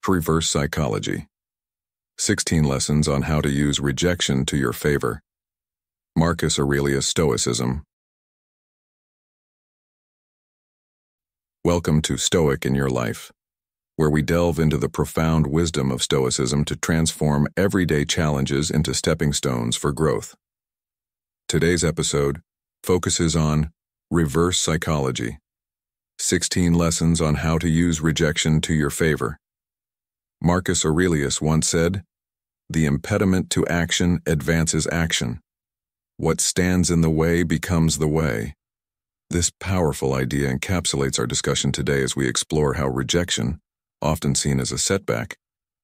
Reverse psychology. 16 lessons on how to use rejection to your favor. Marcus Aurelius Stoicism. Welcome to Stoic in Your Life, where we delve into the profound wisdom of Stoicism to transform everyday challenges into stepping stones for growth. Today's episode focuses on reverse psychology. 16 lessons on how to use rejection to your favor. Marcus Aurelius once said, "The impediment to action advances action. What stands in the way becomes the way." This powerful idea encapsulates our discussion today as we explore how rejection, often seen as a setback,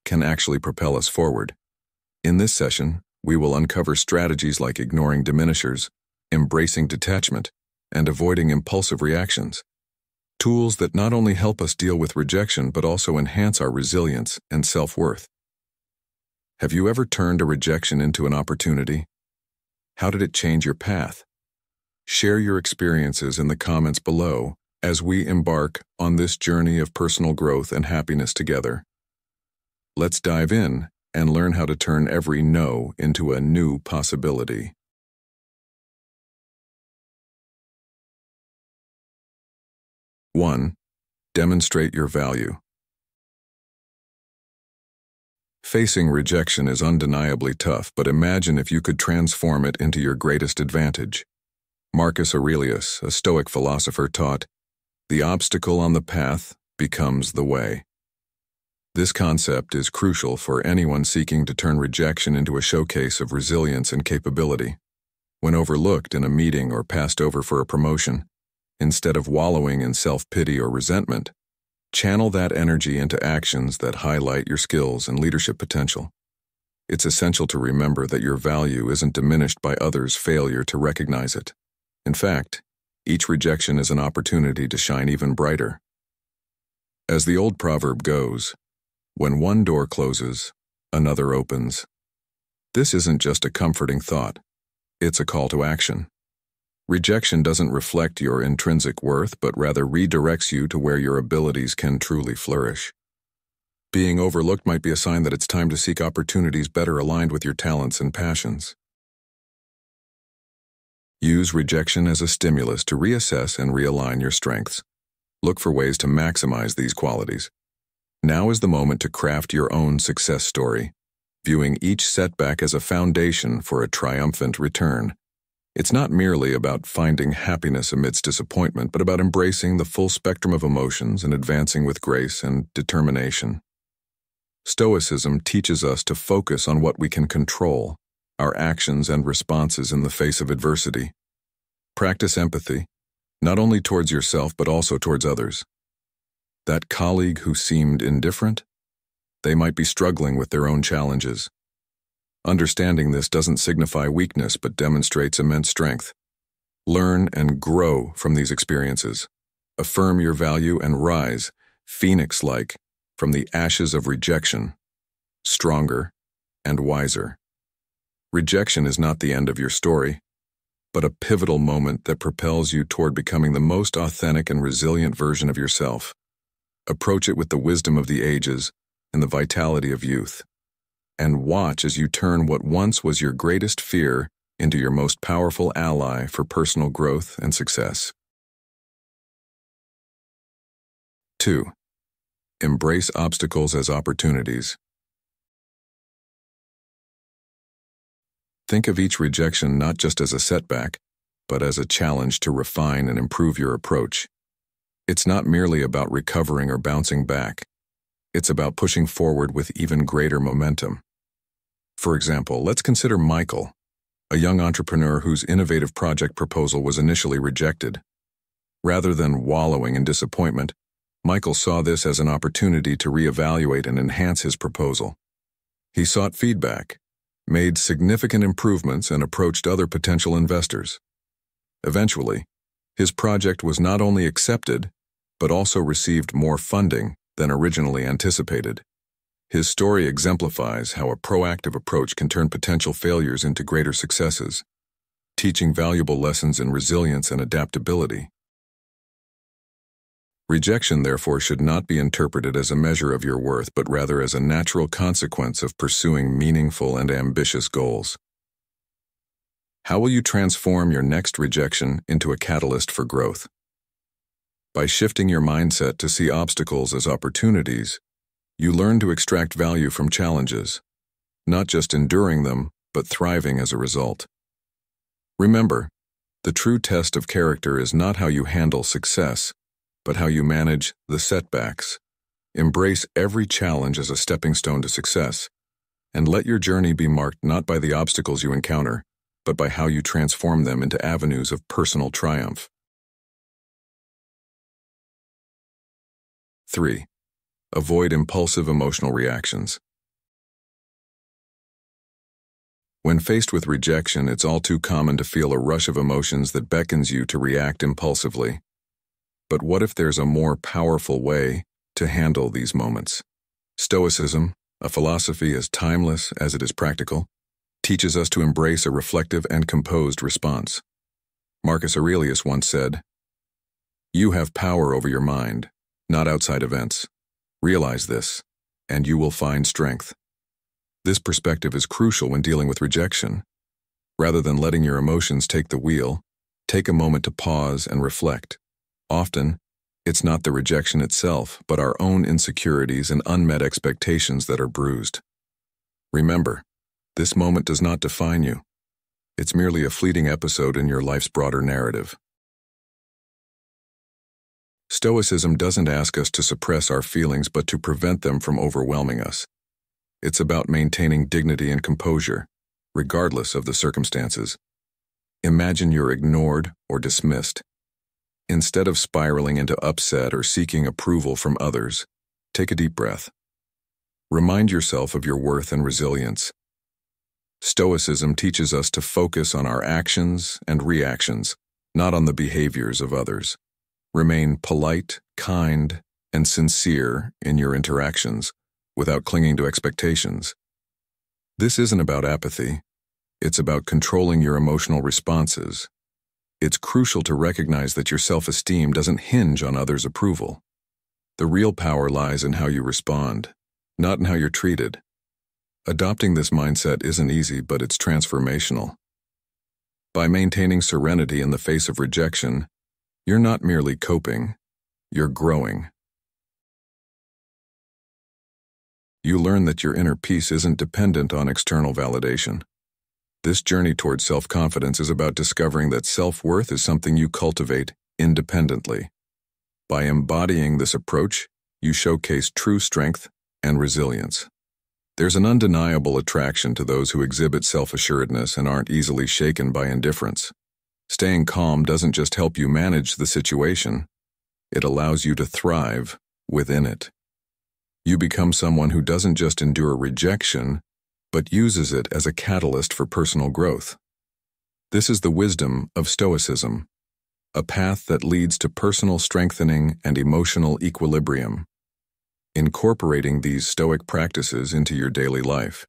can actually propel us forward. In this session, we will uncover strategies like ignoring diminishers, embracing detachment, and avoiding impulsive reactions. Tools that not only help us deal with rejection but also enhance our resilience and self-worth. Have you ever turned a rejection into an opportunity? How did it change your path? Share your experiences in the comments below as we embark on this journey of personal growth and happiness together. Let's dive in and learn how to turn every no into a new possibility. 1. Demonstrate your value. Facing rejection is undeniably tough, but imagine if you could transform it into your greatest advantage. Marcus Aurelius, a Stoic philosopher, taught, "The obstacle on the path becomes the way." This concept is crucial for anyone seeking to turn rejection into a showcase of resilience and capability. When overlooked in a meeting or passed over for a promotion, instead of wallowing in self-pity or resentment, channel that energy into actions that highlight your skills and leadership potential. It's essential to remember that your value isn't diminished by others' failure to recognize it. In fact, each rejection is an opportunity to shine even brighter. As the old proverb goes, when one door closes, another opens. This isn't just a comforting thought, it's a call to action. Rejection doesn't reflect your intrinsic worth, but rather redirects you to where your abilities can truly flourish. Being overlooked might be a sign that it's time to seek opportunities better aligned with your talents and passions. Use rejection as a stimulus to reassess and realign your strengths. Look for ways to maximize these qualities. Now is the moment to craft your own success story, viewing each setback as a foundation for a triumphant return. It's not merely about finding happiness amidst disappointment, but about embracing the full spectrum of emotions and advancing with grace and determination. Stoicism teaches us to focus on what we can control, our actions and responses in the face of adversity. Practice empathy, not only towards yourself but also towards others. That colleague who seemed indifferent? They might be struggling with their own challenges. Understanding this doesn't signify weakness but demonstrates immense strength. Learn and grow from these experiences. Affirm your value and rise, phoenix-like, from the ashes of rejection, stronger and wiser. Rejection is not the end of your story, but a pivotal moment that propels you toward becoming the most authentic and resilient version of yourself. Approach it with the wisdom of the ages and the vitality of youth. And watch as you turn what once was your greatest fear into your most powerful ally for personal growth and success. 2. Embrace obstacles as opportunities. Think of each rejection not just as a setback, but as a challenge to refine and improve your approach. It's not merely about recovering or bouncing back. It's about pushing forward with even greater momentum. For example, let's consider Michael, a young entrepreneur whose innovative project proposal was initially rejected. Rather than wallowing in disappointment, Michael saw this as an opportunity to reevaluate and enhance his proposal. He sought feedback, made significant improvements, and approached other potential investors. Eventually, his project was not only accepted, but also received more funding than originally anticipated. His story exemplifies how a proactive approach can turn potential failures into greater successes, teaching valuable lessons in resilience and adaptability. Rejection, therefore, should not be interpreted as a measure of your worth, but rather as a natural consequence of pursuing meaningful and ambitious goals. How will you transform your next rejection into a catalyst for growth? By shifting your mindset to see obstacles as opportunities, you learn to extract value from challenges, not just enduring them, but thriving as a result. Remember, the true test of character is not how you handle success, but how you manage the setbacks. Embrace every challenge as a stepping stone to success, and let your journey be marked not by the obstacles you encounter, but by how you transform them into avenues of personal triumph. 3. Avoid impulsive emotional reactions. When faced with rejection, it's all too common to feel a rush of emotions that beckons you to react impulsively. But what if there's a more powerful way to handle these moments? Stoicism, a philosophy as timeless as it is practical, teaches us to embrace a reflective and composed response. Marcus Aurelius once said, "You have power over your mind, not outside events. Realize this, and you will find strength." This perspective is crucial when dealing with rejection. Rather than letting your emotions take the wheel, take a moment to pause and reflect. Often, it's not the rejection itself, but our own insecurities and unmet expectations that are bruised. Remember, this moment does not define you. It's merely a fleeting episode in your life's broader narrative. Stoicism doesn't ask us to suppress our feelings, but to prevent them from overwhelming us. It's about maintaining dignity and composure, regardless of the circumstances. Imagine you're ignored or dismissed. Instead of spiraling into upset or seeking approval from others, take a deep breath. Remind yourself of your worth and resilience. Stoicism teaches us to focus on our actions and reactions, not on the behaviors of others. Remain polite, kind, and sincere in your interactions, without clinging to expectations. This isn't about apathy. It's about controlling your emotional responses. It's crucial to recognize that your self-esteem doesn't hinge on others' approval. The real power lies in how you respond, not in how you're treated. Adopting this mindset isn't easy, but it's transformational. By maintaining serenity in the face of rejection, you're not merely coping, you're growing. You learn that your inner peace isn't dependent on external validation. This journey towards self-confidence is about discovering that self-worth is something you cultivate independently. By embodying this approach, you showcase true strength and resilience. There's an undeniable attraction to those who exhibit self-assuredness and aren't easily shaken by indifference. Staying calm doesn't just help you manage the situation, it allows you to thrive within it. You become someone who doesn't just endure rejection, but uses it as a catalyst for personal growth. This is the wisdom of Stoicism, a path that leads to personal strengthening and emotional equilibrium. Incorporating these Stoic practices into your daily life,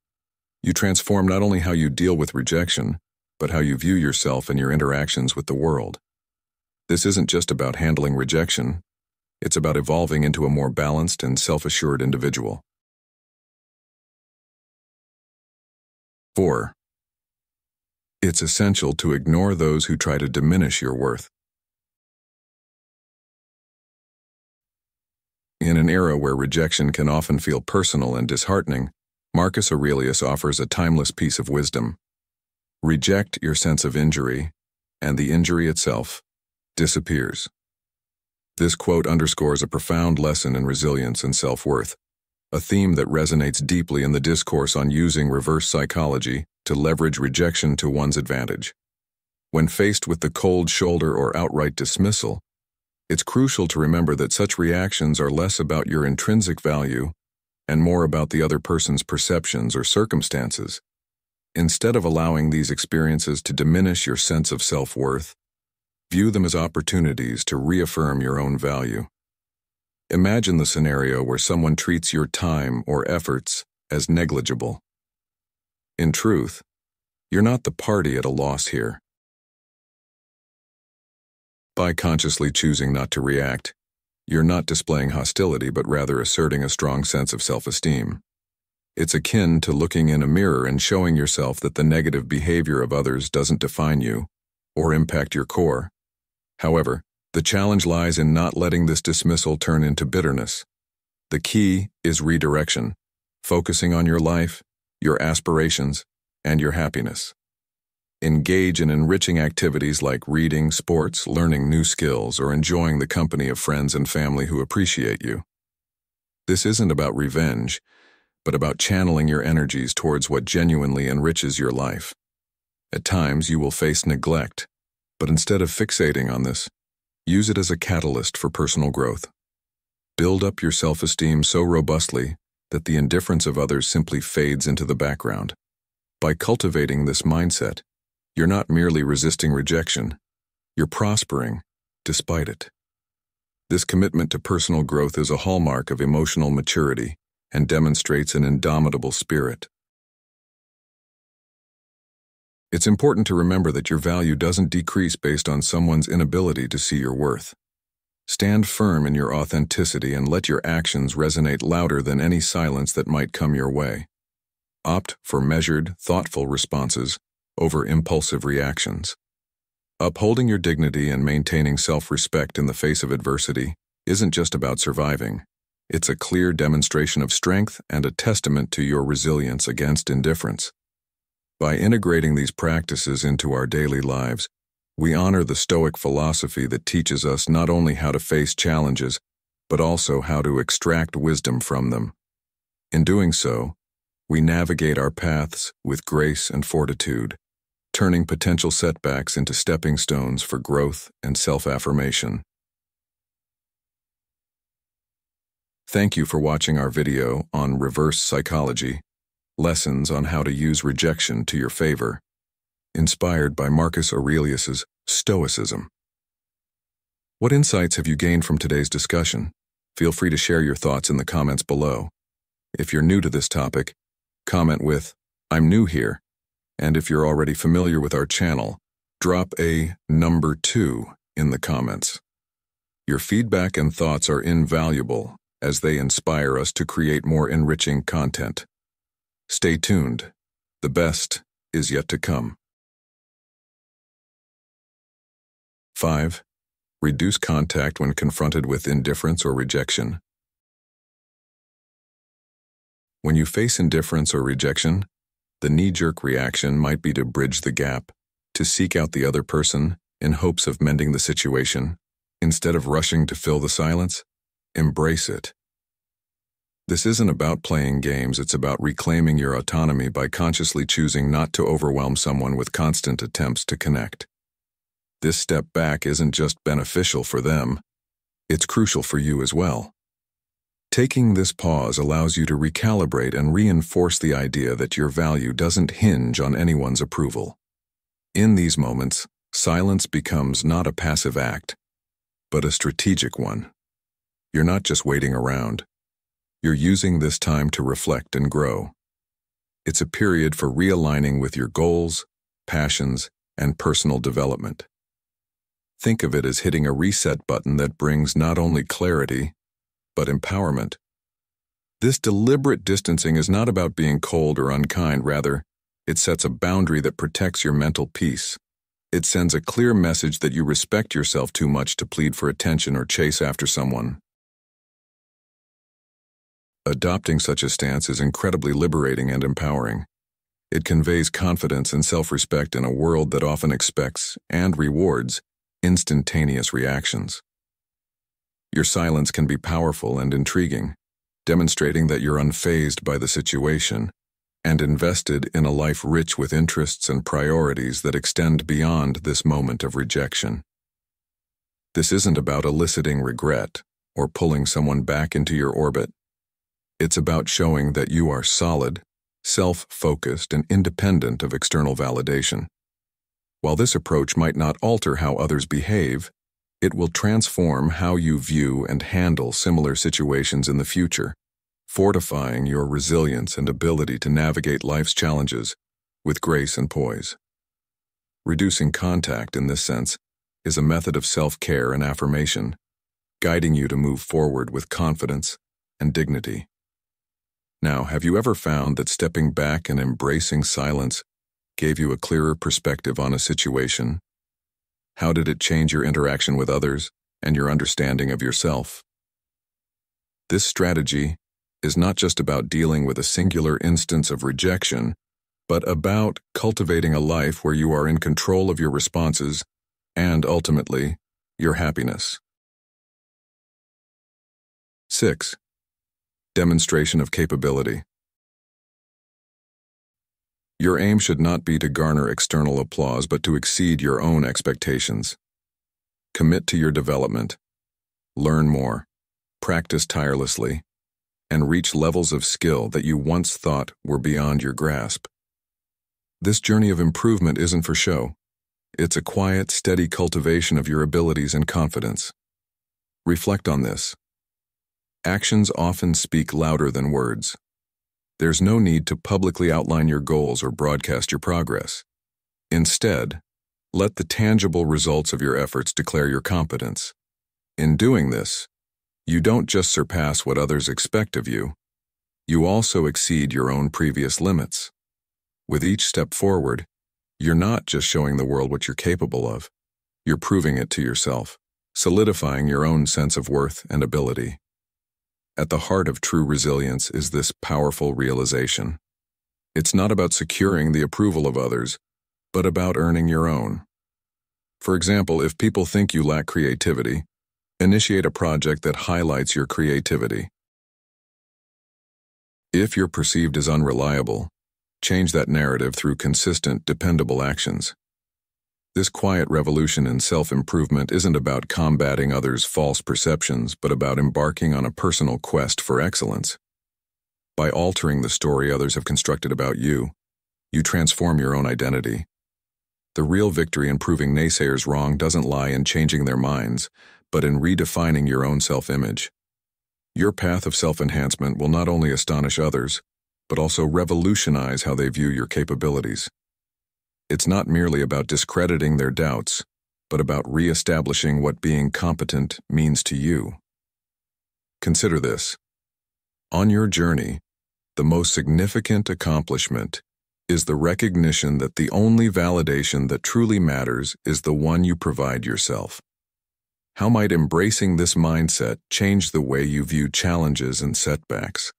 you transform not only how you deal with rejection, but how you view yourself and your interactions with the world. This isn't just about handling rejection, it's about evolving into a more balanced and self-assured individual. 4. It's essential to ignore those who try to diminish your worth. In an era where rejection can often feel personal and disheartening, Marcus Aurelius offers a timeless piece of wisdom. Reject your sense of injury, and the injury itself disappears. This quote underscores a profound lesson in resilience and self-worth, a theme that resonates deeply in the discourse on using reverse psychology to leverage rejection to one's advantage. When faced with the cold shoulder or outright dismissal, it's crucial to remember that such reactions are less about your intrinsic value and more about the other person's perceptions or circumstances. Instead of allowing these experiences to diminish your sense of self-worth, view them as opportunities to reaffirm your own value. Imagine the scenario where someone treats your time or efforts as negligible. In truth, you're not the party at a loss here. By consciously choosing not to react, You're not displaying hostility, but rather asserting a strong sense of self-esteem. It's akin to looking in a mirror and showing yourself that the negative behavior of others doesn't define you or impact your core. However, the challenge lies in not letting this dismissal turn into bitterness. The key is redirection, focusing on your life, your aspirations, and your happiness. Engage in enriching activities like reading, sports, learning new skills, or enjoying the company of friends and family who appreciate you. This isn't about revenge, but about channeling your energies towards what genuinely enriches your life. At times, you will face neglect, but instead of fixating on this, use it as a catalyst for personal growth. Build up your self-esteem so robustly that the indifference of others simply fades into the background. By cultivating this mindset, you're not merely resisting rejection, you're prospering despite it. This commitment to personal growth is a hallmark of emotional maturity and demonstrates an indomitable spirit. It's important to remember that your value doesn't decrease based on someone's inability to see your worth. Stand firm in your authenticity and let your actions resonate louder than any silence that might come your way. Opt for measured, thoughtful responses over impulsive reactions. Upholding your dignity and maintaining self-respect in the face of adversity isn't just about surviving. It's a clear demonstration of strength and a testament to your resilience against indifference. By integrating these practices into our daily lives, we honor the Stoic philosophy that teaches us not only how to face challenges, but also how to extract wisdom from them. In doing so, we navigate our paths with grace and fortitude, turning potential setbacks into stepping stones for growth and self-affirmation. Thank you for watching our video on reverse psychology, lessons on how to use rejection to your favor, inspired by Marcus Aurelius's Stoicism. What insights have you gained from today's discussion? Feel free to share your thoughts in the comments below. If you're new to this topic, comment with, "I'm new here." And if you're already familiar with our channel, drop a number 2 in the comments. Your feedback and thoughts are invaluable as they inspire us to create more enriching content. Stay tuned. The best is yet to come. 5. Reduce contact when confronted with indifference or rejection. When you face indifference or rejection, the knee-jerk reaction might be to bridge the gap, to seek out the other person in hopes of mending the situation. Instead of rushing to fill the silence, embrace it. This isn't about playing games, it's about reclaiming your autonomy by consciously choosing not to overwhelm someone with constant attempts to connect. This step back isn't just beneficial for them, it's crucial for you as well. Taking this pause allows you to recalibrate and reinforce the idea that your value doesn't hinge on anyone's approval. In these moments, silence becomes not a passive act, but a strategic one. You're not just waiting around. You're using this time to reflect and grow. It's a period for realigning with your goals, passions, and personal development. Think of it as hitting a reset button that brings not only clarity, but empowerment. This deliberate distancing is not about being cold or unkind, rather, it sets a boundary that protects your mental peace. It sends a clear message that you respect yourself too much to plead for attention or chase after someone. Adopting such a stance is incredibly liberating and empowering. It conveys confidence and self-respect in a world that often expects and rewards instantaneous reactions. Your silence can be powerful and intriguing, demonstrating that you're unfazed by the situation and invested in a life rich with interests and priorities that extend beyond this moment of rejection. This isn't about eliciting regret or pulling someone back into your orbit. It's about showing that you are solid, self-focused, and independent of external validation. While this approach might not alter how others behave, it will transform how you view and handle similar situations in the future, fortifying your resilience and ability to navigate life's challenges with grace and poise. Reducing contact in this sense is a method of self-care and affirmation, guiding you to move forward with confidence and dignity. Now, have you ever found that stepping back and embracing silence gave you a clearer perspective on a situation? How did it change your interaction with others and your understanding of yourself? This strategy is not just about dealing with a singular instance of rejection, but about cultivating a life where you are in control of your responses and, ultimately, your happiness. 6. Demonstration of capability. Your aim should not be to garner external applause, but to exceed your own expectations. Commit to your development, learn more, practice tirelessly, and reach levels of skill that you once thought were beyond your grasp. This journey of improvement isn't for show. It's a quiet, steady cultivation of your abilities and confidence. Reflect on this. Actions often speak louder than words. There's no need to publicly outline your goals or broadcast your progress. Instead, let the tangible results of your efforts declare your competence. In doing this, you don't just surpass what others expect of you, you also exceed your own previous limits. With each step forward, you're not just showing the world what you're capable of, you're proving it to yourself, solidifying your own sense of worth and ability. At the heart of true resilience is this powerful realization. It's not about securing the approval of others, but about earning your own. For example, if people think you lack creativity, initiate a project that highlights your creativity. If you're perceived as unreliable, change that narrative through consistent, dependable actions. This quiet revolution in self-improvement isn't about combating others' false perceptions, but about embarking on a personal quest for excellence. By altering the story others have constructed about you, you transform your own identity. The real victory in proving naysayers wrong doesn't lie in changing their minds, but in redefining your own self-image. Your path of self-enhancement will not only astonish others, but also revolutionize how they view your capabilities. It's not merely about discrediting their doubts, but about re-establishing what being competent means to you. Consider this. On your journey, the most significant accomplishment is the recognition that the only validation that truly matters is the one you provide yourself. How might embracing this mindset change the way you view challenges and setbacks?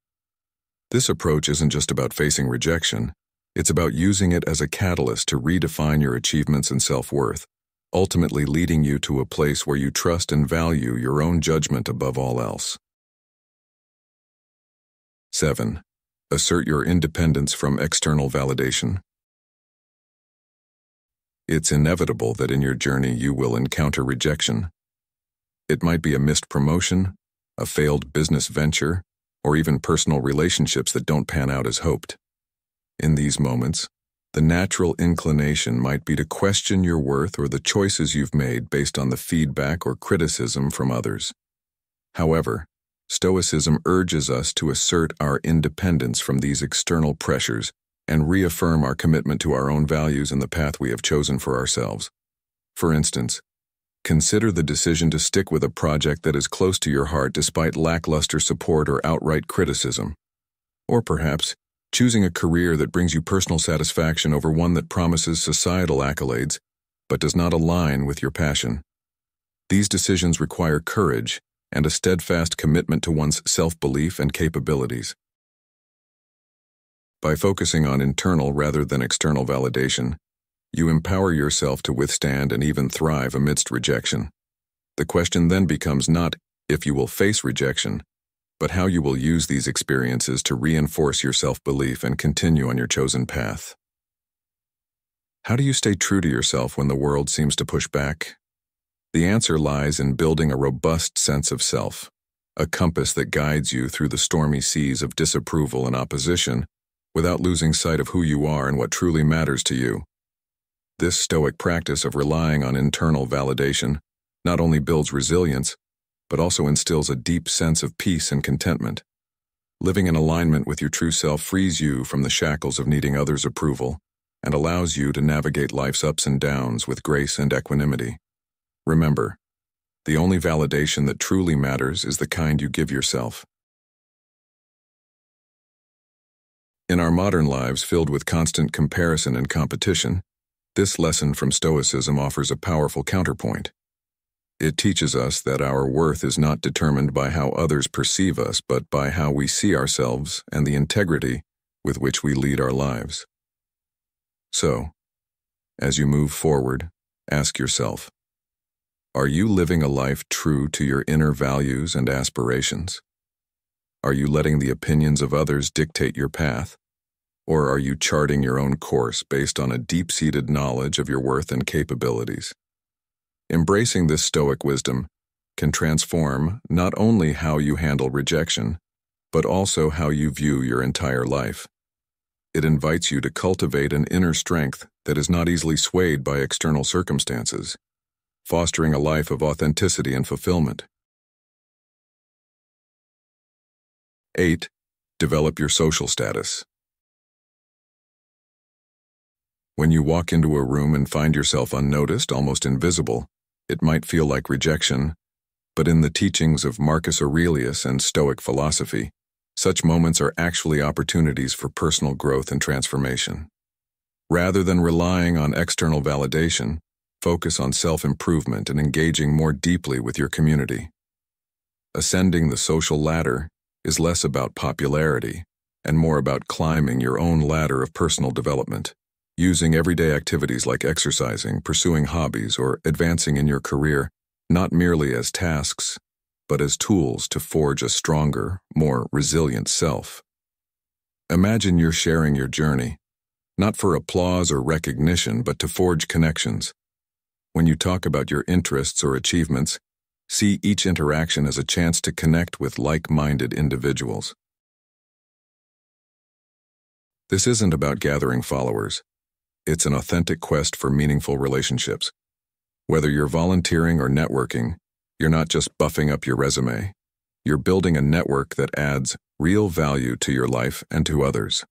This approach isn't just about facing rejection. It's about using it as a catalyst to redefine your achievements and self-worth, ultimately leading you to a place where you trust and value your own judgment above all else. 7. Assert your independence from external validation. It's inevitable that in your journey you will encounter rejection. It might be a missed promotion, a failed business venture, or even personal relationships that don't pan out as hoped. In these moments, the natural inclination might be to question your worth or the choices you've made based on the feedback or criticism from others. However, Stoicism urges us to assert our independence from these external pressures and reaffirm our commitment to our own values and the path we have chosen for ourselves. For instance, consider the decision to stick with a project that is close to your heart despite lackluster support or outright criticism. Or perhaps, choosing a career that brings you personal satisfaction over one that promises societal accolades, but does not align with your passion. These decisions require courage and a steadfast commitment to one's self-belief and capabilities. By focusing on internal rather than external validation, you empower yourself to withstand and even thrive amidst rejection. The question then becomes not if you will face rejection, but how you will use these experiences to reinforce your self-belief and continue on your chosen path. How do you stay true to yourself when the world seems to push back? The answer lies in building a robust sense of self, a compass that guides you through the stormy seas of disapproval and opposition without losing sight of who you are and what truly matters to you. This Stoic practice of relying on internal validation not only builds resilience, but also instills a deep sense of peace and contentment. Living in alignment with your true self frees you from the shackles of needing others' approval and allows you to navigate life's ups and downs with grace and equanimity. Remember, The only validation that truly matters is the kind you give yourself. In our modern lives filled with constant comparison and competition, this lesson from Stoicism offers a powerful counterpoint. It teaches us that our worth is not determined by how others perceive us, but by how we see ourselves and the integrity with which we lead our lives. So, as you move forward, ask yourself, are you living a life true to your inner values and aspirations? Are you letting the opinions of others dictate your path? Or are you charting your own course based on a deep-seated knowledge of your worth and capabilities? Embracing this Stoic wisdom can transform not only how you handle rejection, but also how you view your entire life. It invites you to cultivate an inner strength that is not easily swayed by external circumstances, fostering a life of authenticity and fulfillment. 8. Develop your social status. When you walk into a room and find yourself unnoticed, almost invisible, it might feel like rejection, but in the teachings of Marcus Aurelius and Stoic philosophy, such moments are actually opportunities for personal growth and transformation. Rather than relying on external validation, focus on self-improvement and engaging more deeply with your community. Ascending the social ladder is less about popularity and more about climbing your own ladder of personal development, using everyday activities like exercising, pursuing hobbies, or advancing in your career, not merely as tasks, but as tools to forge a stronger, more resilient self. Imagine you're sharing your journey, not for applause or recognition, but to forge connections. When you talk about your interests or achievements, see each interaction as a chance to connect with like-minded individuals. This isn't about gathering followers. It's an authentic quest for meaningful relationships. Whether you're volunteering or networking, you're not just buffing up your resume. You're building a network that adds real value to your life and to others.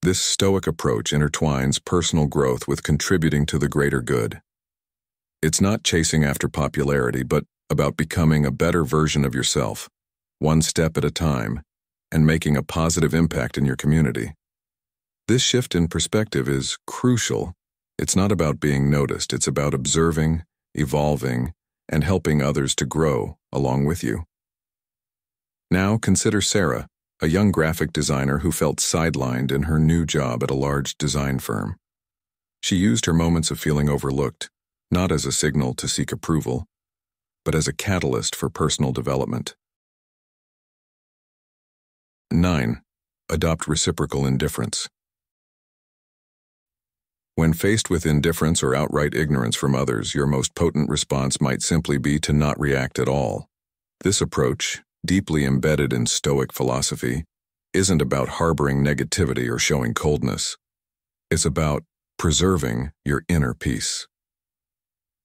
This Stoic approach intertwines personal growth with contributing to the greater good. It's not chasing after popularity, but about becoming a better version of yourself, one step at a time, and making a positive impact in your community. This shift in perspective is crucial. It's not about being noticed, it's about observing, evolving, and helping others to grow along with you. Now consider Sarah, a young graphic designer who felt sidelined in her new job at a large design firm. She used her moments of feeling overlooked, not as a signal to seek approval, but as a catalyst for personal development. 9. Adopt reciprocal indifference. When faced with indifference or outright ignorance from others, your most potent response might simply be to not react at all. This approach, deeply embedded in Stoic philosophy, isn't about harboring negativity or showing coldness. It's about preserving your inner peace.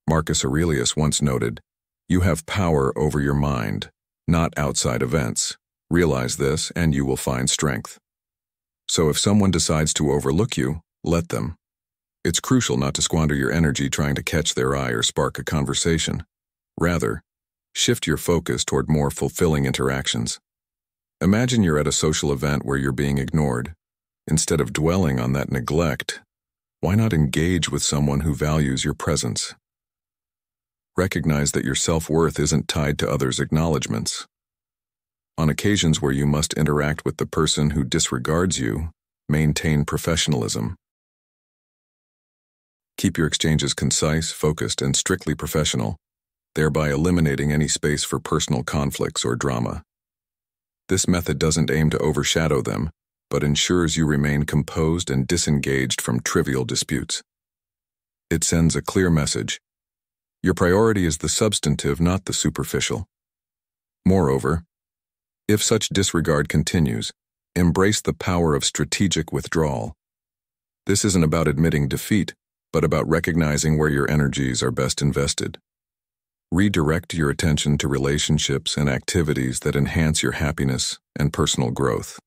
Marcus Aurelius once noted, "You have power over your mind, not outside events. Realize this and you will find strength." So if someone decides to overlook you, let them. It's crucial not to squander your energy trying to catch their eye or spark a conversation. Rather, shift your focus toward more fulfilling interactions. Imagine you're at a social event where you're being ignored. Instead of dwelling on that neglect, why not engage with someone who values your presence? Recognize that your self-worth isn't tied to others' acknowledgments. On occasions where you must interact with the person who disregards you, maintain professionalism. Keep your exchanges concise, focused, and strictly professional, thereby eliminating any space for personal conflicts or drama. This method doesn't aim to overshadow them, but ensures you remain composed and disengaged from trivial disputes. It sends a clear message. Your priority is the substantive, not the superficial. Moreover, if such disregard continues, embrace the power of strategic withdrawal. This isn't about admitting defeat, but about recognizing where your energies are best invested. Redirect your attention to relationships and activities that enhance your happiness and personal growth.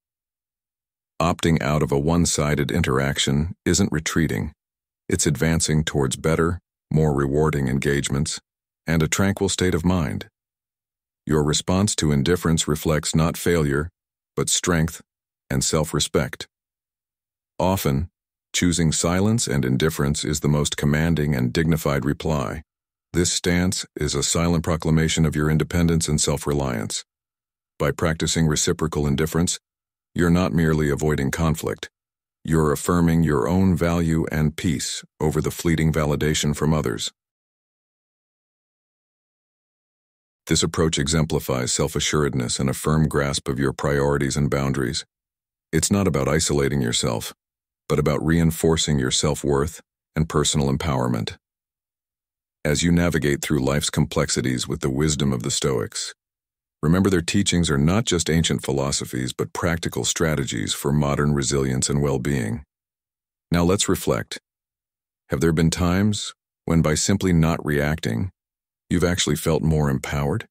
Opting out of a one-sided interaction isn't retreating. It's advancing towards better, more rewarding engagements and a tranquil state of mind. Your response to indifference reflects not failure, but strength and self-respect. Often, choosing silence and indifference is the most commanding and dignified reply. This stance is a silent proclamation of your independence and self-reliance. By practicing reciprocal indifference, you're not merely avoiding conflict. You're affirming your own value and peace over the fleeting validation from others. This approach exemplifies self-assuredness and a firm grasp of your priorities and boundaries. It's not about isolating yourself, but about reinforcing your self-worth and personal empowerment. As you navigate through life's complexities with the wisdom of the Stoics, remember their teachings are not just ancient philosophies, but practical strategies for modern resilience and well-being. Now let's reflect. Have there been times when, by simply not reacting, you've actually felt more empowered?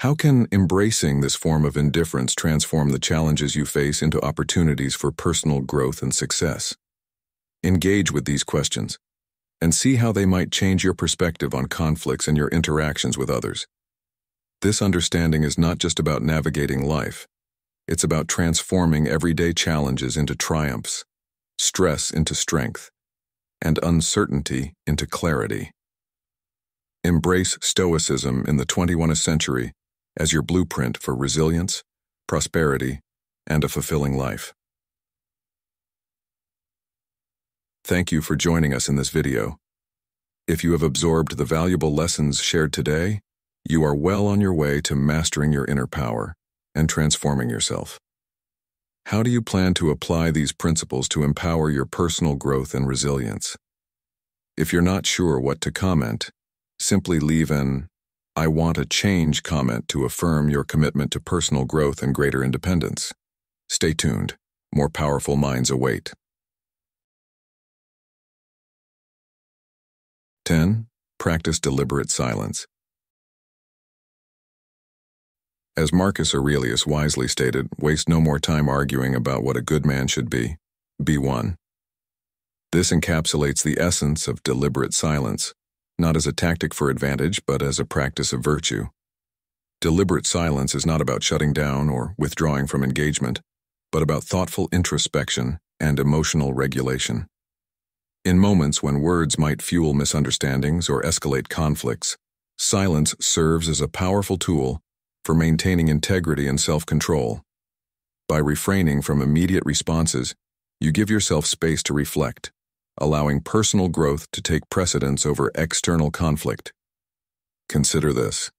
How can embracing this form of indifference transform the challenges you face into opportunities for personal growth and success? Engage with these questions and see how they might change your perspective on conflicts and your interactions with others. This understanding is not just about navigating life. It's about transforming everyday challenges into triumphs, stress into strength, and uncertainty into clarity. Embrace Stoicism in the 21st century as your blueprint for resilience, prosperity, and a fulfilling life. Thank you for joining us in this video. If you have absorbed the valuable lessons shared today, you are well on your way to mastering your inner power and transforming yourself. How do you plan to apply these principles to empower your personal growth and resilience? If you're not sure what to comment, simply leave an "I want a change" comment to affirm your commitment to personal growth and greater independence. Stay tuned. More powerful minds await. 10. Practice deliberate silence. As Marcus Aurelius wisely stated, waste no more time arguing about what a good man should be. Be one. This encapsulates the essence of deliberate silence, not as a tactic for advantage, but as a practice of virtue. Deliberate silence is not about shutting down or withdrawing from engagement, but about thoughtful introspection and emotional regulation. In moments when words might fuel misunderstandings or escalate conflicts, silence serves as a powerful tool for maintaining integrity and self-control. By refraining from immediate responses, you give yourself space to reflect, allowing personal growth to take precedence over external conflict. Consider this.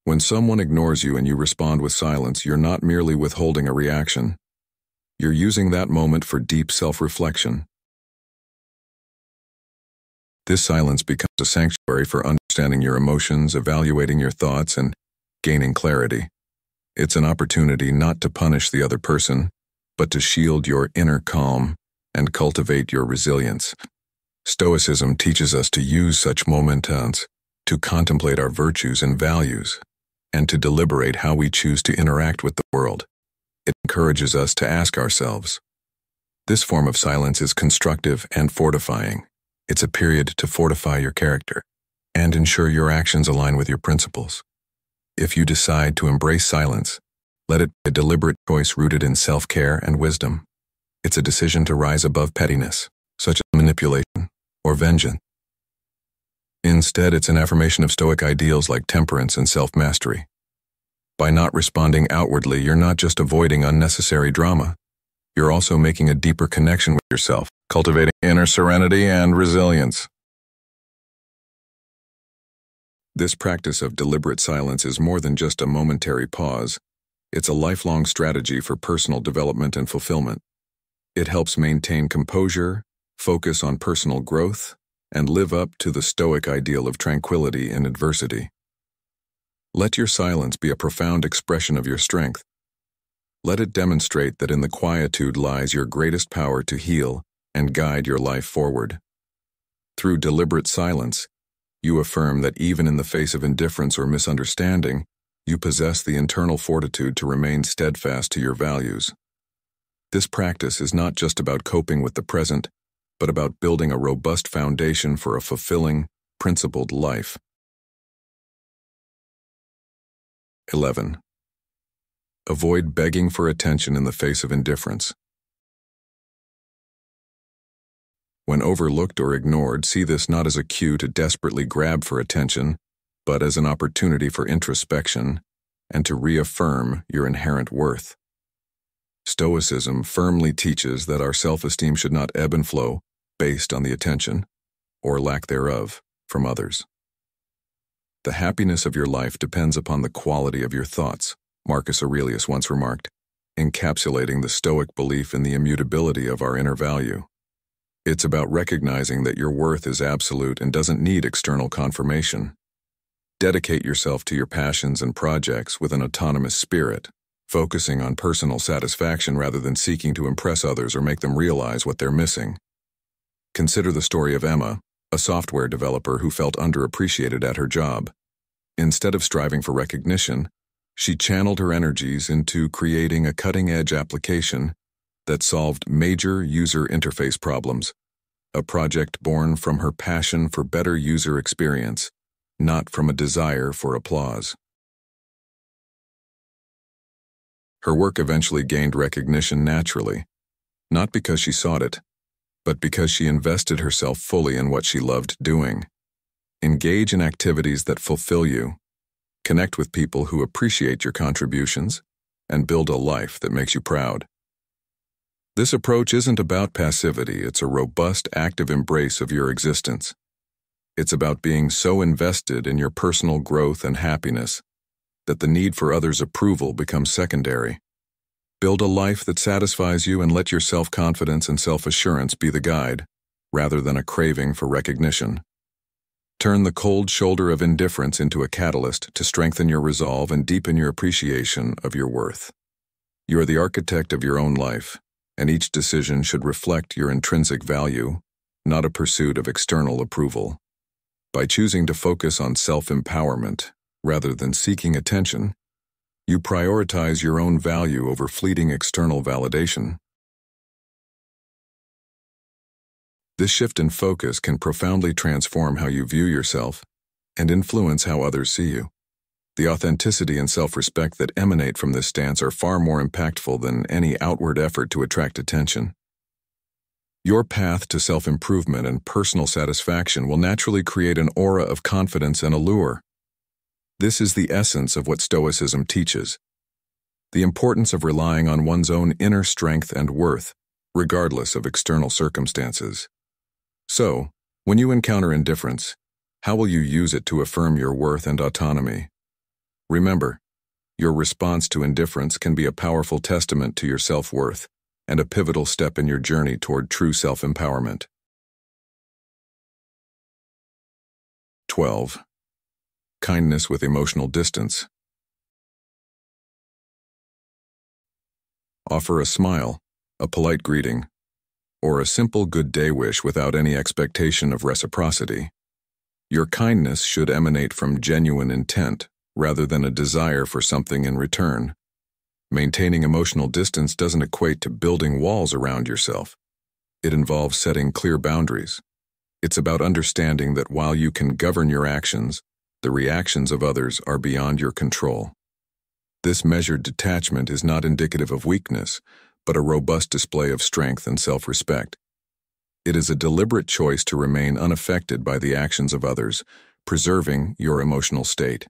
When someone ignores you and you respond with silence, you're not merely withholding a reaction. You're using that moment for deep self-reflection. This silence becomes a sanctuary for understanding your emotions, evaluating your thoughts, and gaining clarity. It's an opportunity not to punish the other person, but to shield your inner calm and cultivate your resilience. Stoicism teaches us to use such momentums to contemplate our virtues and values, and to deliberate how we choose to interact with the world. It encourages us to ask ourselves. This form of silence is constructive and fortifying. It's a period to fortify your character and ensure your actions align with your principles. If you decide to embrace silence, let it be a deliberate choice rooted in self-care and wisdom. It's a decision to rise above pettiness, such as manipulation or vengeance. Instead, it's an affirmation of Stoic ideals like temperance and self-mastery. By not responding outwardly, you're not just avoiding unnecessary drama. You're also making a deeper connection with yourself, cultivating inner serenity and resilience. This practice of deliberate silence is more than just a momentary pause. It's a lifelong strategy for personal development and fulfillment. It helps maintain composure, focus on personal growth, and live up to the Stoic ideal of tranquility in adversity. Let your silence be a profound expression of your strength. Let it demonstrate that in the quietude lies your greatest power to heal and guide your life forward. Through deliberate silence, you affirm that even in the face of indifference or misunderstanding, you possess the internal fortitude to remain steadfast to your values. This practice is not just about coping with the present, but about building a robust foundation for a fulfilling, principled life. 11. Avoid begging for attention in the face of indifference. When overlooked or ignored, see this not as a cue to desperately grab for attention, but as an opportunity for introspection and to reaffirm your inherent worth. Stoicism firmly teaches that our self-esteem should not ebb and flow based on the attention, or lack thereof, from others. The happiness of your life depends upon the quality of your thoughts, Marcus Aurelius once remarked, encapsulating the Stoic belief in the immutability of our inner value. It's about recognizing that your worth is absolute and doesn't need external confirmation. Dedicate yourself to your passions and projects with an autonomous spirit, focusing on personal satisfaction rather than seeking to impress others or make them realize what they're missing. Consider the story of Emma, a software developer who felt underappreciated at her job. Instead of striving for recognition, she channeled her energies into creating a cutting-edge application that solved major user interface problems, a project born from her passion for better user experience, not from a desire for applause. Her work eventually gained recognition naturally, not because she sought it, but because she invested herself fully in what she loved doing. Engage in activities that fulfill you, connect with people who appreciate your contributions, and build a life that makes you proud. This approach isn't about passivity, it's a robust, active embrace of your existence. It's about being so invested in your personal growth and happiness that the need for others' approval becomes secondary. Build a life that satisfies you and let your self-confidence and self-assurance be the guide, rather than a craving for recognition. Turn the cold shoulder of indifference into a catalyst to strengthen your resolve and deepen your appreciation of your worth. You are the architect of your own life, and each decision should reflect your intrinsic value, not a pursuit of external approval. By choosing to focus on self-empowerment rather than seeking attention, you prioritize your own value over fleeting external validation. This shift in focus can profoundly transform how you view yourself and influence how others see you. The authenticity and self-respect that emanate from this stance are far more impactful than any outward effort to attract attention. Your path to self-improvement and personal satisfaction will naturally create an aura of confidence and allure. This is the essence of what Stoicism teaches: the importance of relying on one's own inner strength and worth, regardless of external circumstances. So, when you encounter indifference, how will you use it to affirm your worth and autonomy? Remember, your response to indifference can be a powerful testament to your self-worth and a pivotal step in your journey toward true self-empowerment. 12. Kindness with emotional distance. Offer a smile, a polite greeting, or a simple good day wish without any expectation of reciprocity. Your kindness should emanate from genuine intent rather than a desire for something in return. Maintaining emotional distance doesn't equate to building walls around yourself. It involves setting clear boundaries. It's about understanding that while you can govern your actions, the reactions of others are beyond your control. This measured detachment is not indicative of weakness, but a robust display of strength and self-respect. It is a deliberate choice to remain unaffected by the actions of others, preserving your emotional state.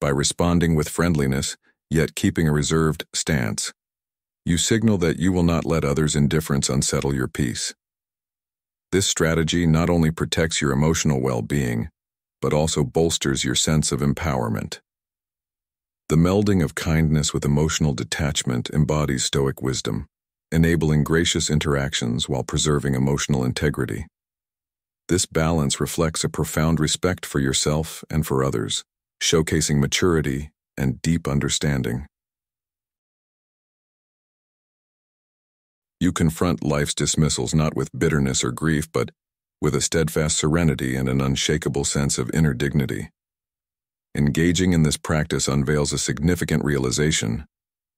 By responding with friendliness, yet keeping a reserved stance, you signal that you will not let others' indifference unsettle your peace. This strategy not only protects your emotional well-being, but also bolsters your sense of empowerment. The melding of kindness with emotional detachment embodies Stoic wisdom, enabling gracious interactions while preserving emotional integrity. This balance reflects a profound respect for yourself and for others, showcasing maturity and deep understanding. You confront life's dismissals not with bitterness or grief, but with a steadfast serenity and an unshakable sense of inner dignity. Engaging in this practice unveils a significant realization.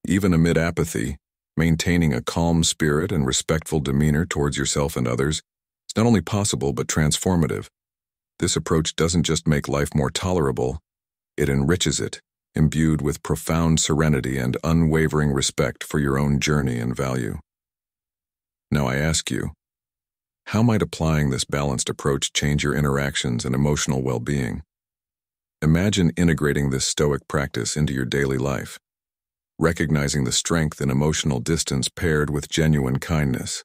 Even amid apathy, maintaining a calm spirit and respectful demeanor towards yourself and others is not only possible but transformative. This approach doesn't just make life more tolerable, it enriches it, imbued with profound serenity and unwavering respect for your own journey and value. Now I ask you, how might applying this balanced approach change your interactions and emotional well-being? Imagine integrating this Stoic practice into your daily life, recognizing the strength in emotional distance paired with genuine kindness.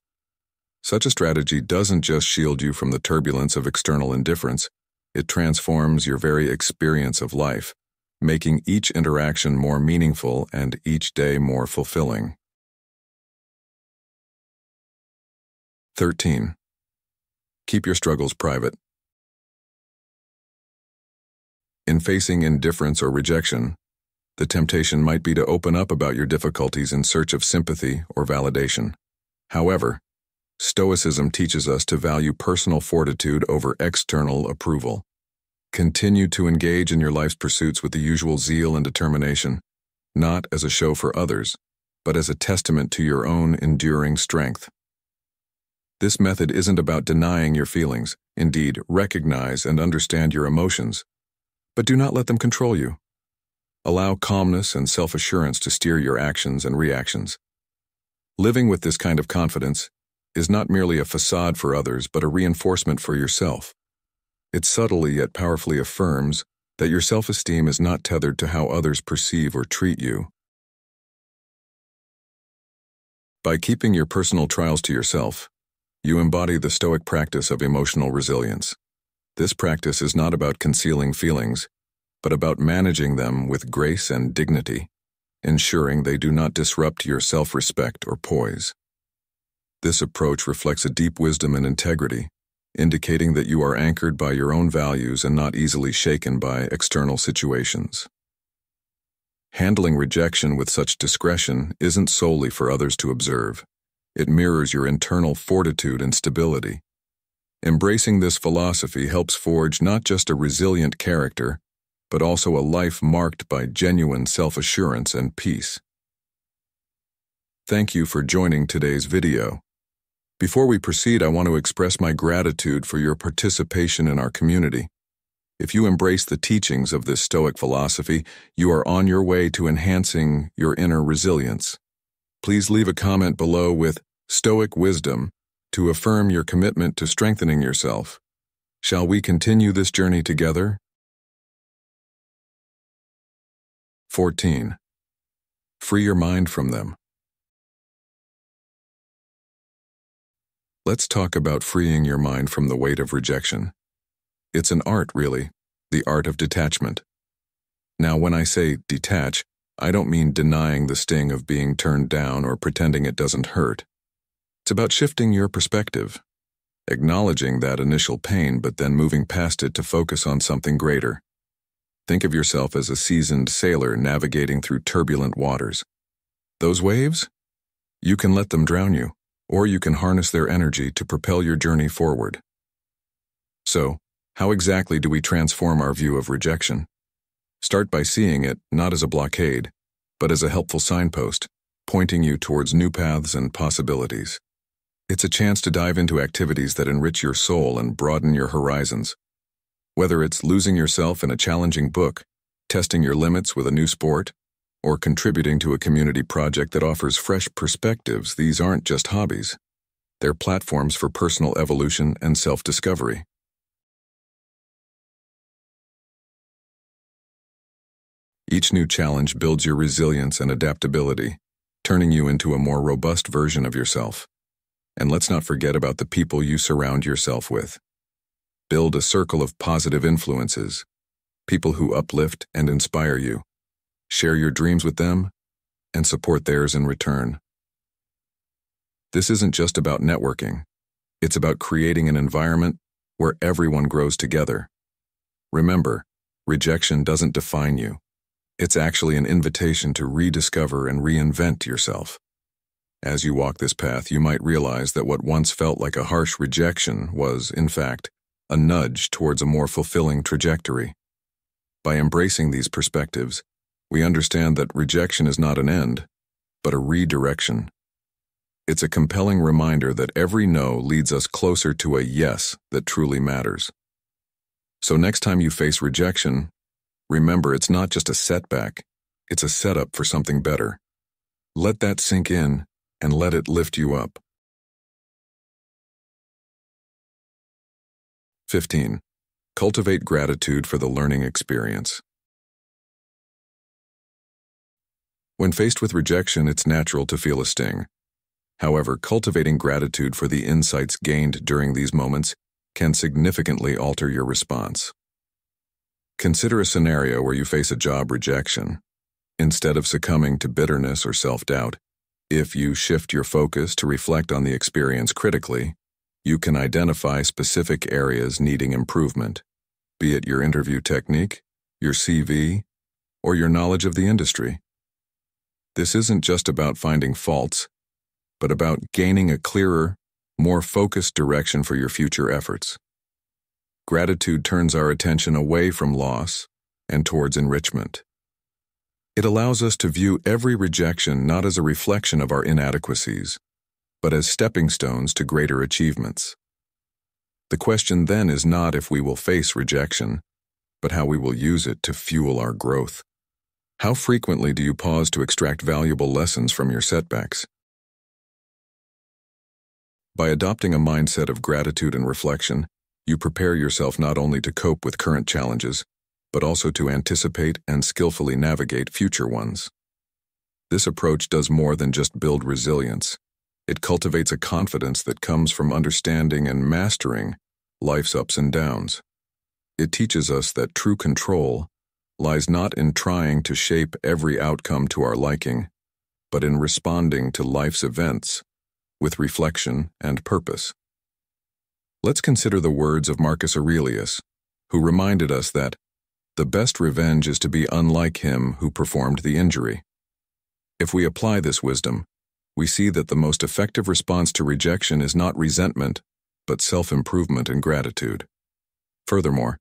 Such a strategy doesn't just shield you from the turbulence of external indifference, it transforms your very experience of life, making each interaction more meaningful and each day more fulfilling. 13. Keep your struggles private. In facing indifference or rejection, the temptation might be to open up about your difficulties in search of sympathy or validation. However, Stoicism teaches us to value personal fortitude over external approval. Continue to engage in your life's pursuits with the usual zeal and determination, not as a show for others, but as a testament to your own enduring strength. This method isn't about denying your feelings. Indeed, recognize and understand your emotions, but do not let them control you. Allow calmness and self-assurance to steer your actions and reactions. Living with this kind of confidence is not merely a facade for others, but a reinforcement for yourself. It subtly yet powerfully affirms that your self-esteem is not tethered to how others perceive or treat you. By keeping your personal trials to yourself, you embody the Stoic practice of emotional resilience. This practice is not about concealing feelings, but about managing them with grace and dignity, ensuring they do not disrupt your self-respect or poise. This approach reflects a deep wisdom and integrity, indicating that you are anchored by your own values and not easily shaken by external situations. Handling rejection with such discretion isn't solely for others to observe. It mirrors your internal fortitude and stability. Embracing this philosophy helps forge not just a resilient character, but also a life marked by genuine self-assurance and peace. Thank you for joining today's video. Before we proceed, I want to express my gratitude for your participation in our community. If you embrace the teachings of this Stoic philosophy, you are on your way to enhancing your inner resilience. Please leave a comment below with Stoic wisdom to affirm your commitment to strengthening yourself. Shall we continue this journey together? 14. Free your mind from them. Let's talk about freeing your mind from the weight of rejection. It's an art, really, the art of detachment. Now, when I say detach, I don't mean denying the sting of being turned down or pretending it doesn't hurt. It's about shifting your perspective, acknowledging that initial pain but then moving past it to focus on something greater. Think of yourself as a seasoned sailor navigating through turbulent waters. Those waves? You can let them drown you, or you can harness their energy to propel your journey forward. So, how exactly do we transform our view of rejection? Start by seeing it not as a blockade, but as a helpful signpost, pointing you towards new paths and possibilities. It's a chance to dive into activities that enrich your soul and broaden your horizons. Whether it's losing yourself in a challenging book, testing your limits with a new sport, or contributing to a community project that offers fresh perspectives, these aren't just hobbies. They're platforms for personal evolution and self-discovery. Each new challenge builds your resilience and adaptability, turning you into a more robust version of yourself. And let's not forget about the people you surround yourself with. Build a circle of positive influences, people who uplift and inspire you. Share your dreams with them, and support theirs in return. This isn't just about networking. It's about creating an environment where everyone grows together. Remember, rejection doesn't define you. It's actually an invitation to rediscover and reinvent yourself. As you walk this path, you might realize that what once felt like a harsh rejection was, in fact, a nudge towards a more fulfilling trajectory. By embracing these perspectives, we understand that rejection is not an end, but a redirection. It's a compelling reminder that every no leads us closer to a yes that truly matters. So next time you face rejection, Remember, it's not just a setback, it's a setup for something better. Let that sink in and let it lift you up. 15. Cultivate gratitude for the learning experience. When faced with rejection, it's natural to feel a sting. However, cultivating gratitude for the insights gained during these moments can significantly alter your response. Consider a scenario where you face a job rejection. Instead of succumbing to bitterness or self-doubt, if you shift your focus to reflect on the experience critically, you can identify specific areas needing improvement, be it your interview technique, your CV, or your knowledge of the industry. This isn't just about finding faults, but about gaining a clearer, more focused direction for your future efforts. Gratitude turns our attention away from loss and towards enrichment. It allows us to view every rejection not as a reflection of our inadequacies, but as stepping stones to greater achievements. The question then is not if we will face rejection, but how we will use it to fuel our growth. How frequently do you pause to extract valuable lessons from your setbacks? By adopting a mindset of gratitude and reflection, you prepare yourself not only to cope with current challenges, but also to anticipate and skillfully navigate future ones. This approach does more than just build resilience. It cultivates a confidence that comes from understanding and mastering life's ups and downs. It teaches us that true control lies not in trying to shape every outcome to our liking, but in responding to life's events with reflection and purpose. Let's consider the words of Marcus Aurelius, who reminded us that the best revenge is to be unlike him who performed the injury. If we apply this wisdom, we see that the most effective response to rejection is not resentment, but self-improvement and gratitude. Furthermore,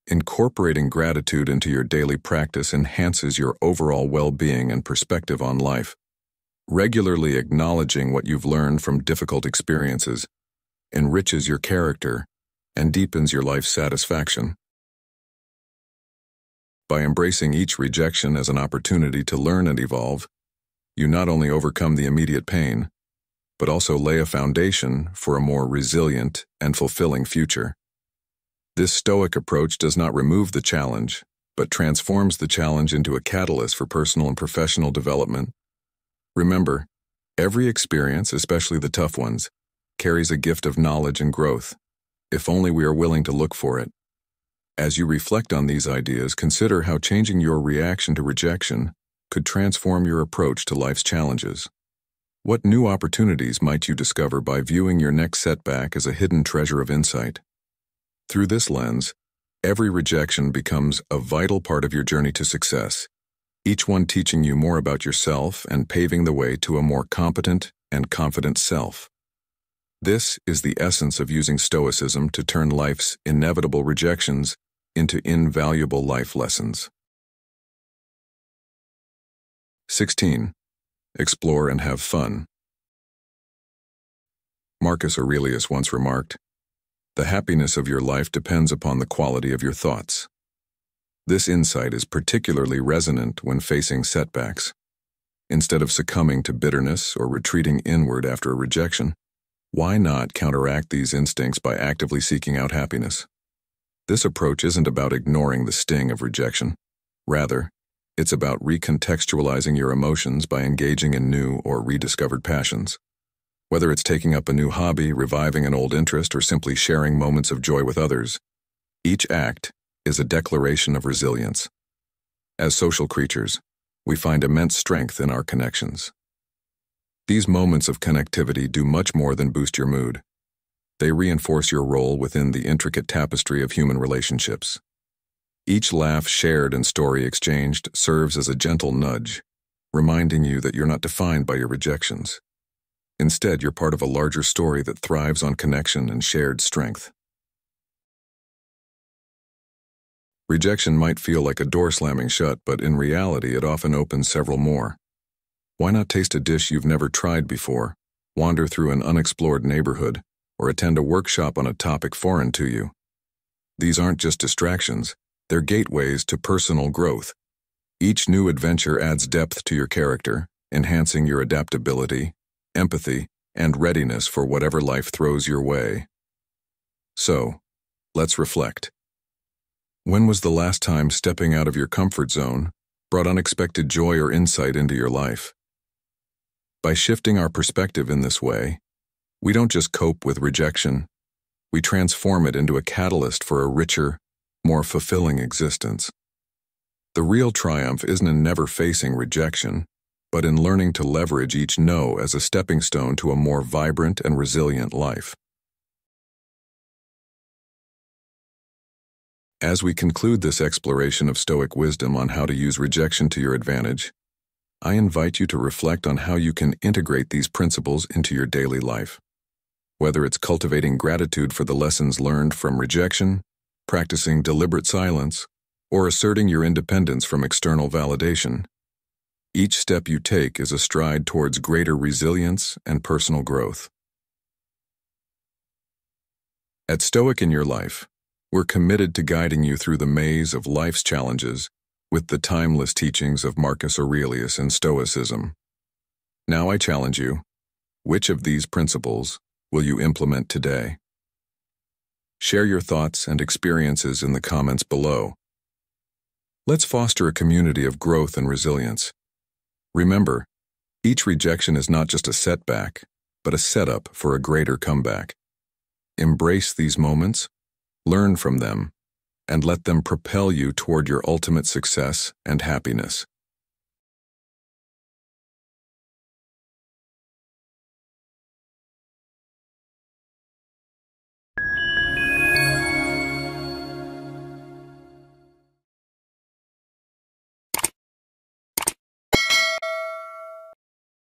incorporating gratitude into your daily practice enhances your overall well-being and perspective on life. Regularly acknowledging what you've learned from difficult experiences enriches your character and deepens your life's satisfaction. By embracing each rejection as an opportunity to learn and evolve, you not only overcome the immediate pain, but also lay a foundation for a more resilient and fulfilling future. This Stoic approach does not remove the challenge, but transforms the challenge into a catalyst for personal and professional development. Remember, every experience, especially the tough ones, carries a gift of knowledge and growth, if only we are willing to look for it. As you reflect on these ideas, consider how changing your reaction to rejection could transform your approach to life's challenges. What new opportunities might you discover by viewing your next setback as a hidden treasure of insight? Through this lens, every rejection becomes a vital part of your journey to success, each one teaching you more about yourself and paving the way to a more competent and confident self. This is the essence of using Stoicism to turn life's inevitable rejections into invaluable life lessons. 16. Explore and have fun. Marcus Aurelius once remarked, "The happiness of your life depends upon the quality of your thoughts." This insight is particularly resonant when facing setbacks. Instead of succumbing to bitterness or retreating inward after a rejection, why not counteract these instincts by actively seeking out happiness? This approach isn't about ignoring the sting of rejection. Rather, it's about recontextualizing your emotions by engaging in new or rediscovered passions. Whether it's taking up a new hobby, reviving an old interest, or simply sharing moments of joy with others, each act is a declaration of resilience. As social creatures, we find immense strength in our connections. These moments of connectivity do much more than boost your mood. They reinforce your role within the intricate tapestry of human relationships. Each laugh shared and story exchanged serves as a gentle nudge, reminding you that you're not defined by your rejections. Instead, you're part of a larger story that thrives on connection and shared strength. Rejection might feel like a door slamming shut, but in reality, it often opens several more. Why not taste a dish you've never tried before, wander through an unexplored neighborhood, or attend a workshop on a topic foreign to you? These aren't just distractions, They're gateways to personal growth. Each new adventure adds depth to your character, enhancing your adaptability, empathy, and readiness for whatever life throws your way. So, let's reflect. When was the last time stepping out of your comfort zone brought unexpected joy or insight into your life? By shifting our perspective in this way, we don't just cope with rejection, we transform it into a catalyst for a richer, more fulfilling existence. The real triumph isn't in never facing rejection, but in learning to leverage each no as a stepping stone to a more vibrant and resilient life. As we conclude this exploration of Stoic wisdom on how to use rejection to your advantage, I invite you to reflect on how you can integrate these principles into your daily life. Whether it's cultivating gratitude for the lessons learned from rejection, practicing deliberate silence, or asserting your independence from external validation, each step you take is a stride towards greater resilience and personal growth. At Stoic in Your Life, we're committed to guiding you through the maze of life's challenges with the timeless teachings of Marcus Aurelius and Stoicism. Now I challenge you, which of these principles will you implement today? Share your thoughts and experiences in the comments below. Let's foster a community of growth and resilience. Remember, each rejection is not just a setback, but a setup for a greater comeback. Embrace these moments, learn from them, and let them propel you toward your ultimate success and happiness.